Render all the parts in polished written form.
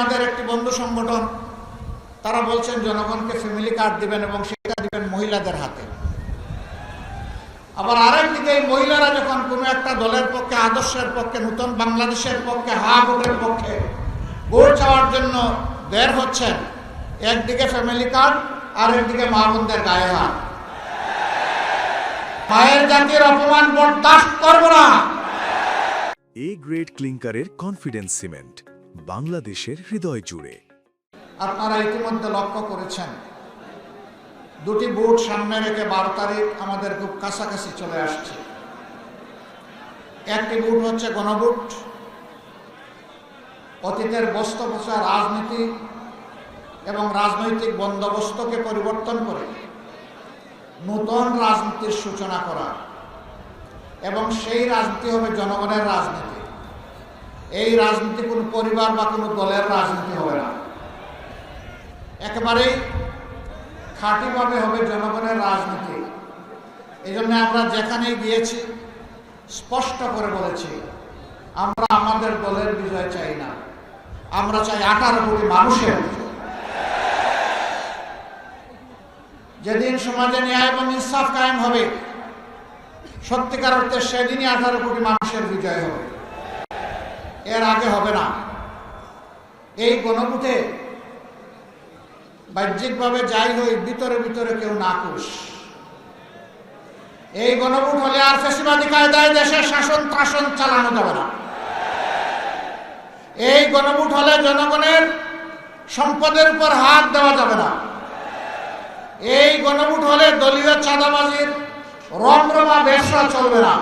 আমাদের একটি বন্ধু সংগঠন, তারা বলছেন জনগণকে ফ্যামিলি কার্ড দিবেন এবং সেটা দিবেন মহিলাদের হাতে। আবার আরেকদিকে এই মহিলারা যখন কোনো একটা দলের পক্ষে, আদর্শের পক্ষে, নতুন বাংলাদেশের পক্ষে, ভোটের পক্ষে ভোট চাওয়ার জন্য বের হচ্ছেন, একদিকে ফ্যামিলি কার্ড আর একদিকে মা বোনদের গায়ে হাত। মায়ের জাতির অপমান বরদাস্ত করব না। এ গ্রেড ক্লিংকারের কনফিডেন্স সিমেন্ট, বাংলাদেশের হৃদয় জুড়ে। আপনারা ইতিমধ্যে লক্ষ্য করেছেন, দুটি ভোট সামনে রেখে 12 তারিখ আমাদের খুব কাছাকাছি চলে আসছে। একটি ভোট হচ্ছে গণভোট। অতীতের বস্তু বসা রাজনীতি এবং রাজনৈতিক বন্দোবস্তকে পরিবর্তন করে নতুন রাজনীতির সূচনা করা, এবং সেই রাজনীতি হবে জনগণের রাজনীতি। এই রাজনীতি কোনো পরিবার বা কোনো দলের রাজনীতি হবে না, একেবারেই খাঁটিভাবে হবে জনগণের রাজনীতি। এই জন্য আমরা যেখানেই গিয়েছি স্পষ্ট করে বলেছি, আমরা আমাদের দলের বিজয় চাই না, আমরা চাই 18 কোটি মানুষের বিজয়। যেদিন সমাজে ন্যায় এবং ইনসাফ কায়েম হবে সত্যিকার অর্থে, সেদিনই 18 কোটি মানুষের বিজয় হবে, এর আগে হবে না। এই গণভোটে বাহ্যিকভাবে যাই হই, ভিতরে ভিতরে কেউ নাখুশ। এই গণভোট হলে আর ফ্যাসিবাদী কায়দায় দেশের শাসন শাসন চালানো যাবে না। এই গণভোট হলে জনগণের সম্পদের উপর হাত দেওয়া যাবে না। এই গণভোট হলে দলীয় চাঁদাবাজির রমরমা ব্যবসা চলবে না।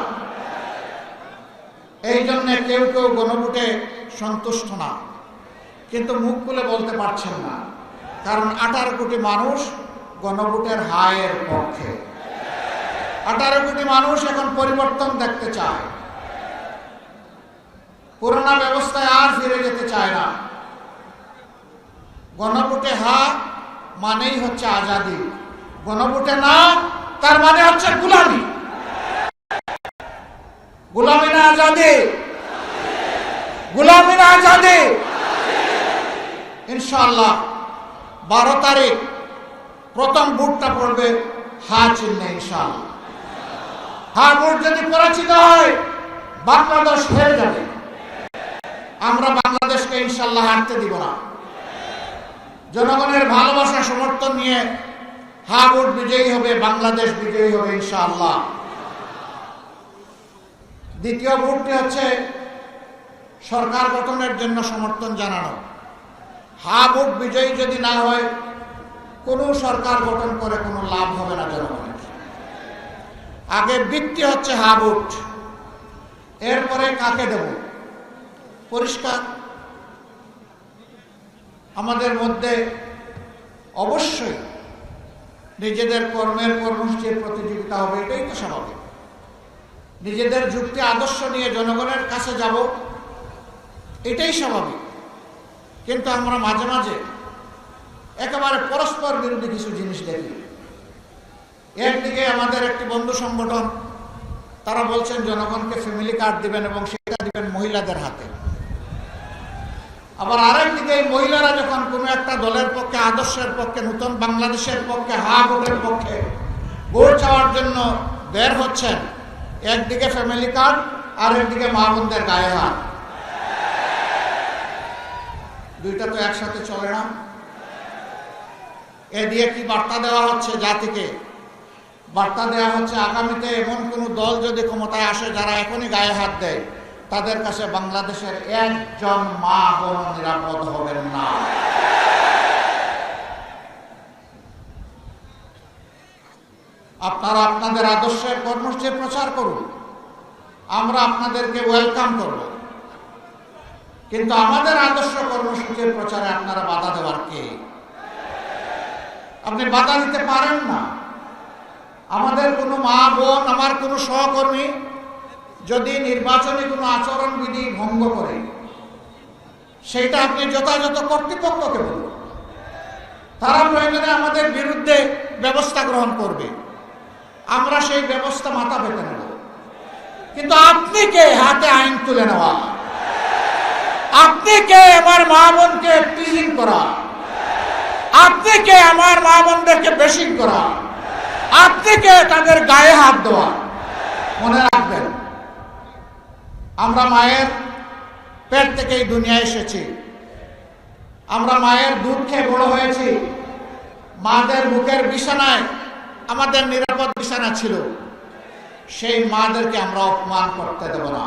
এই জন্য কেউ কেউ গণভোটে সন্তুষ্ট না, কিন্তু মুখ খুলে বলতে পারছেন না, কারণ 18 কোটি মানুষ গণভোটের হায়ের পক্ষে। 18 কোটি মানুষ এখন পরিবর্তন দেখতে চায়, পুরোনো ব্যবস্থায় আর ফিরে যেতে চায় না। গণভোটে হা মানেই হচ্ছে আজাদি, গণভোটে না তার মানে হচ্ছে গোলামি। গোলামি না আজাদি, গোলামি না আজাদি। ইনশাআল্লাহ 12 তারিখ প্রথম ভোটটা পড়বে হা চিহ্নে। ইনশাআল্লাহ হা ভোট যদি পরাজিত হয়, বাংলাদেশ হেরে যাবে। আমরা বাংলাদেশকে ইনশাআল্লাহ হারতে দিব না। জনগণের ভালোবাসা সমর্থন নিয়ে হা ভোট বিজয়ী হবে, বাংলাদেশ বিজয়ী হবে ইনশাআল্লাহ। দ্বিতীয় ভোটটি হচ্ছে সরকার গঠনের জন্য সমর্থন জানানো। হা ভোট বিজয়ী যদি না হয়, কোনো সরকার গঠন করে কোনো লাভ হবে না জনগণের। আগে ভিত্তি হচ্ছে হা ভোট, এরপরে কাকে দেব পরিষ্কার। আমাদের মধ্যে অবশ্যই নিজেদের কর্মের কর্মসূচির প্রতিযোগিতা হবে, এটাই তো স্বাভাবিক। নিজেদের যুক্তি আদর্শ নিয়ে জনগণের কাছে যাব, এটাই স্বাভাবিক। কিন্তু আমরা মাঝে মাঝে একেবারে পরস্পর বিরোধী কিছু জিনিস দেখি। একদিকে আমাদের একটি বন্ধু সংগঠন, তারা বলছেন জনগণকে ফ্যামিলি কার্ড দিবেন এবং সেটা দিবেন মহিলাদের হাতে। আবার আরেকদিকে এই মহিলারা যখন কোনো একটা দলের পক্ষে, আদর্শের পক্ষে, নতুন বাংলাদেশের পক্ষে, ভোটের পক্ষে ভোট চাওয়ার জন্য বের হচ্ছেন, একদিকে ফ্যামিলি কার্ড আর একদিকে মা বোনদের গায়ে হাত। দুইটা তো একসাথে চলে না। এ দিয়ে কি বার্তা দেওয়া হচ্ছে জাতিকে? বার্তা দেওয়া হচ্ছে আগামীতে এমন কোন দল যদি ক্ষমতায় আসে যারা এখনই গায়ে হাত দেয়, তাদের কাছে বাংলাদেশের একজন মা বোন নিরাপদ হবেন না। আপনারা আপনাদের আদর্শের কর্মসূচি প্রচার করুন, আমরা আপনাদেরকে ওয়েলকাম করব। কিন্তু আমাদের আদর্শ কর্মসূচির প্রচারে আপনারা বাধা দেওয়ার কে? আপনি বাধা দিতে পারেন না। আমাদের কোনো মা বোন, আমার কোনো সহকর্মী যদি নির্বাচনী কোনো আচরণবিধি ভঙ্গ করে, সেটা আপনি যথাযথ কর্তৃপক্ষকে বলুন, তারা প্রয়োজনে আমাদের বিরুদ্ধে ব্যবস্থা গ্রহণ করবে, আমরা সেই ব্যবস্থা মাথা পেতে নেব। কিন্তু আপনি কে হাতে আইন তুলে নেওয়া? আপনি কে আমার মা বোনকে টিজিং করা? আপনি কে আমার মা বোনদেরকে বেশি করা? আপনি কে তাদের গায়ে হাত দেওয়া? মনে রাখবেন, আমরা মায়ের পেট থেকে এই দুনিয়ায় এসেছি। আমরা মায়ের দুধ খেয়ে বড় হয়েছি। মাদের বুকের বিছানায় আমাদের নিরাপদ বিছানা ছিল। সেই মাদেরকে আমরা অপমান করতে দেব না।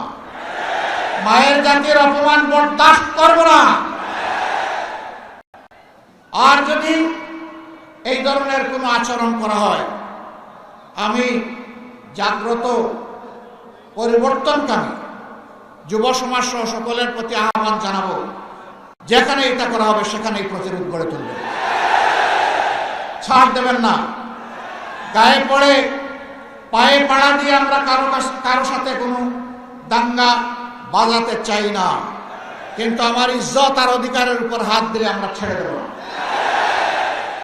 মায়ের জাতির অপমান বরদাস্ত করব না। আর যদি এই ধরনের কোনো আচরণ করা হয়, আমি জাগ্রত পরিবর্তনকামী যুব সমাজ সহ সকলের প্রতি আহ্বান জানাবো, যেখানে এটা করা হবে সেখানেই প্রতিরোধ গড়ে তুলবে। ছাড় দেবেন না। গায়ে পড়ে পায়ে পাড়া দিয়ে আমরা কারো সাথে কোনো দাঙ্গা বাজাতে চাই না, কিন্তু আমার ইজ্জত আর অধিকারের উপর হাত দিলে আমরা ছেড়ে দেব না।